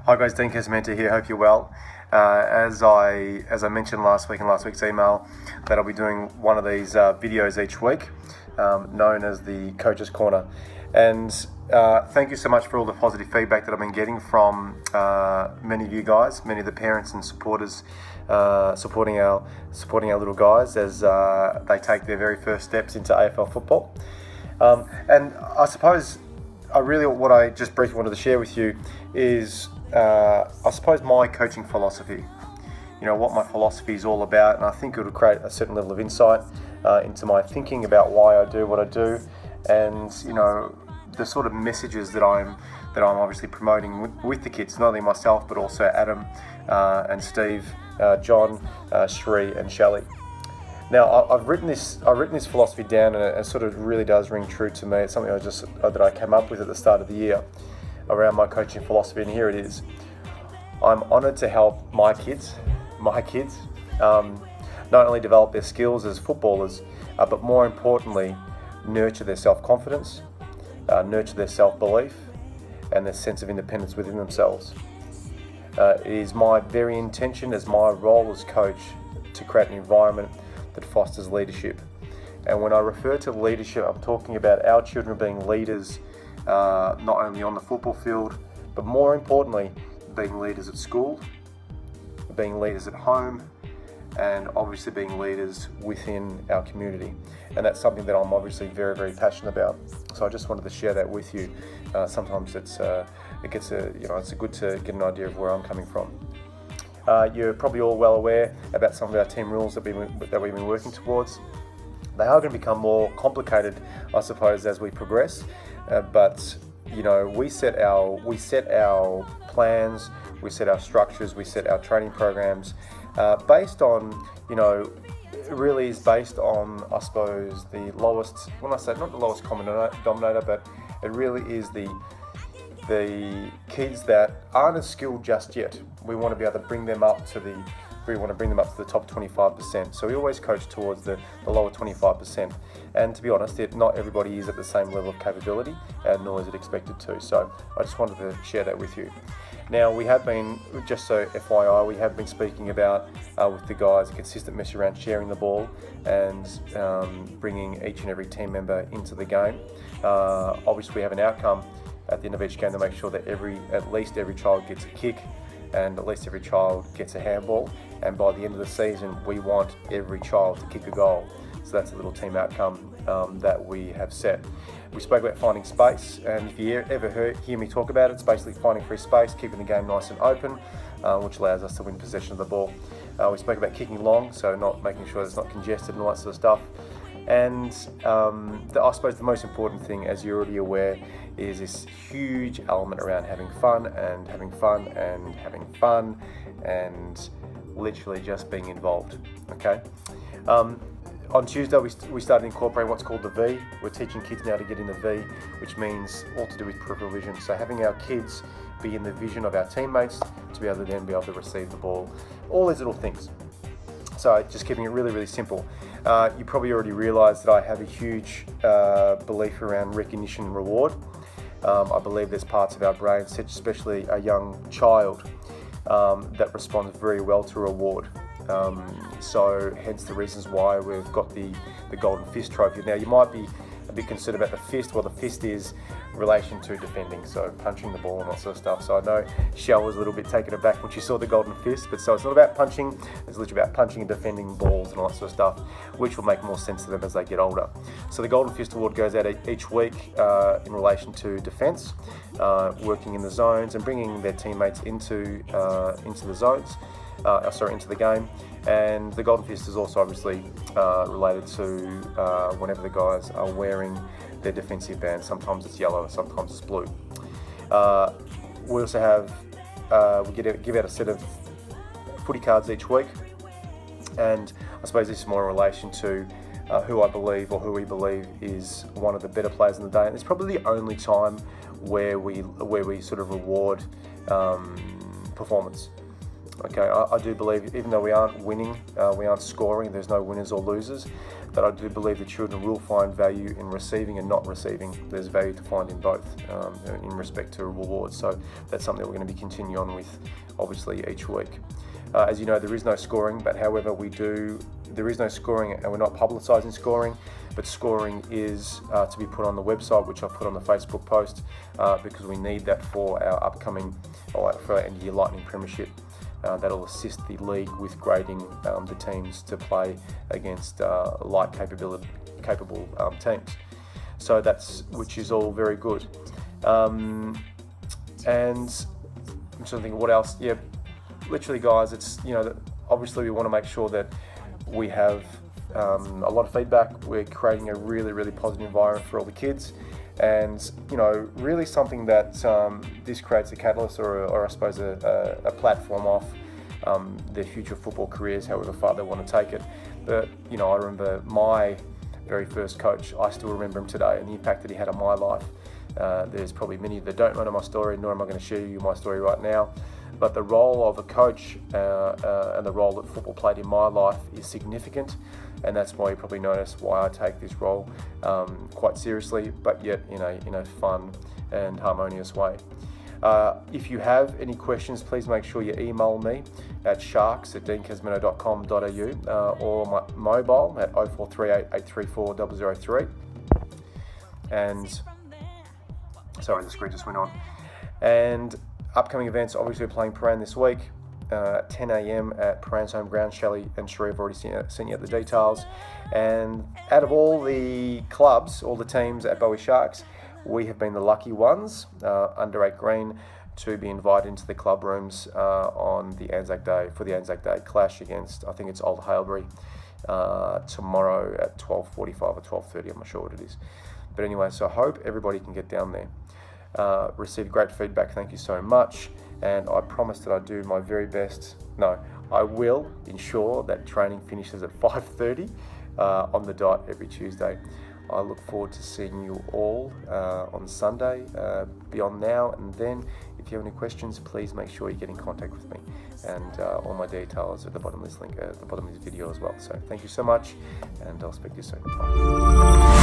Hi guys, Dean Casamento here. Hope you're well. As I mentioned last week in last week's email, that I'll be doing one of these videos each week, known as the Coach's Corner. And thank you so much for all the positive feedback that I've been getting from many of you guys, many of the parents and supporters supporting our little guys as they take their very first steps into AFL football. And I suppose what I just briefly wanted to share with you is I suppose my coaching philosophy, what my philosophy is all about, and I think it will create a certain level of insight into my thinking about why I do what I do, and the sort of messages that I'm obviously promoting with the kids, not only myself but also Adam and Steve, John, Shree and Shelley. Now I've written this philosophy down, and it sort of really does ring true to me. It's something that I came up with at the start of the year around my coaching philosophy, and here it is. I'm honoured to help my kids, not only develop their skills as footballers, but more importantly, nurture their self-confidence, nurture their self-belief, and their sense of independence within themselves. It is my very intention as my role as coach to create an environment that fosters leadership. And when I refer to leadership, I'm talking about our children being leaders, not only on the football field, but more importantly, being leaders at school, being leaders at home, and obviously being leaders within our community. And that's something that I'm obviously very, very passionate about. So I just wanted to share that with you. Sometimes it's good to get an idea of where I'm coming from. You're probably all well aware about some of our team rules that we've been working towards. They are going to become more complicated, I suppose, as we progress. But we set our plans, we set our structures, we set our training programs based on, it really is based on, I suppose, the lowest, when I say not the lowest common denominator, but it really is the kids that aren't as skilled just yet. We want to be able to bring them up to the top 25%. So we always coach towards the lower 25%. And to be honest, not everybody is at the same level of capability, and nor is it expected to. So I just wanted to share that with you. Now, we have been, just so FYI, we have been speaking about with the guys a consistent message around sharing the ball and bringing each and every team member into the game. Obviously, we have an outcome at the end of each game to make sure that at least every child gets a kick and at least every child gets a handball. And by the end of the season, we want every child to kick a goal. So that's a little team outcome that we have set. We spoke about finding space, and if you ever hear me talk about it, it's basically finding free space, keeping the game nice and open, which allows us to win possession of the ball. We spoke about kicking long, so not making sure it's not congested and all that sort of stuff. And I suppose the most important thing, as you're already aware, is this huge element around having fun and literally just being involved. Okay. On Tuesday, we started incorporating what's called the V. We're teaching kids now to get in the V, which means all to do with peripheral vision. So having our kids be in the vision of our teammates to be able to then be able to receive the ball. All these little things. So just keeping it really, really simple. You probably already realised that I have a huge belief around recognition and reward. I believe there's parts of our brain, especially a young child, that responds very well to reward. So hence the reasons why we've got the Golden Fist trophy. Now you might be a bit concerned about the fist. Well, the fist is in relation to defending, so punching the ball and that sort of stuff. So I know Shell was a little bit taken aback when she saw the Golden Fist, but so it's not about punching, it's literally about punching and defending balls and all that sort of stuff, which will make more sense to them as they get older. So the Golden Fist Award goes out each week in relation to defence, working in the zones and bringing their teammates into the zones. Into the game. And the Golden Fist is also obviously related to whenever the guys are wearing their defensive band. Sometimes it's yellow, sometimes it's blue. We also have, we give out a set of footy cards each week. And I suppose this is more in relation to who we believe is one of the better players in the day. And it's probably the only time where we sort of reward performance. Okay, I do believe, even though we aren't winning, we aren't scoring, there's no winners or losers, that I do believe the children will find value in receiving and not receiving. There's value to find in both, in respect to rewards. So that's something we're going to be continuing on with, obviously, each week. As you know, there is no scoring, but however there is no scoring, and we're not publicising scoring, but scoring is to be put on the website, which I put on the Facebook post, because we need that for our upcoming, for our end of year Lightning Premiership. That'll assist the league with grading the teams to play against light capable teams. So which is all very good. And I'm trying to think what else. Yeah, literally, guys, it's, obviously we want to make sure that we have a lot of feedback. We're creating a really, really positive environment for all the kids. And, really something that this creates a catalyst or I suppose a platform off their future football careers, however far they want to take it. But, I remember my very first coach. I still remember him today and the impact that he had on my life. There's probably many that don't know my story, nor am I going to share you my story right now. But the role of a coach and the role that football played in my life is significant, and that's why you probably notice why I take this role quite seriously, but yet in a fun and harmonious way. If you have any questions, please make sure you email me at sharks@deancasmino.com.au or my mobile at 0438 834 003. And sorry, the screen just went on. And upcoming events, obviously we're playing Prahran this week at 10 a.m. at Prahran's home ground. Shelley and Sheree have already sent you the details. And out of all the clubs, all the teams at Bowie Sharks, we have been the lucky ones, under 8 green, to be invited into the club rooms on the Anzac Day, for the Anzac Day clash against, I think it's Old Hailbury, tomorrow at 12:45 or 12:30, I'm not sure what it is. But anyway, so I hope everybody can get down there. Received great feedback, thank you so much, and I promise that I do my very best. No, I will ensure that training finishes at 5:30 on the dot every Tuesday. I look forward to seeing you all on Sunday, beyond now and then. If you have any questions, please make sure you get in contact with me, and all my details at the bottom of this link, at the bottom of this video as well. So thank you so much, and I'll speak to you soon. Bye.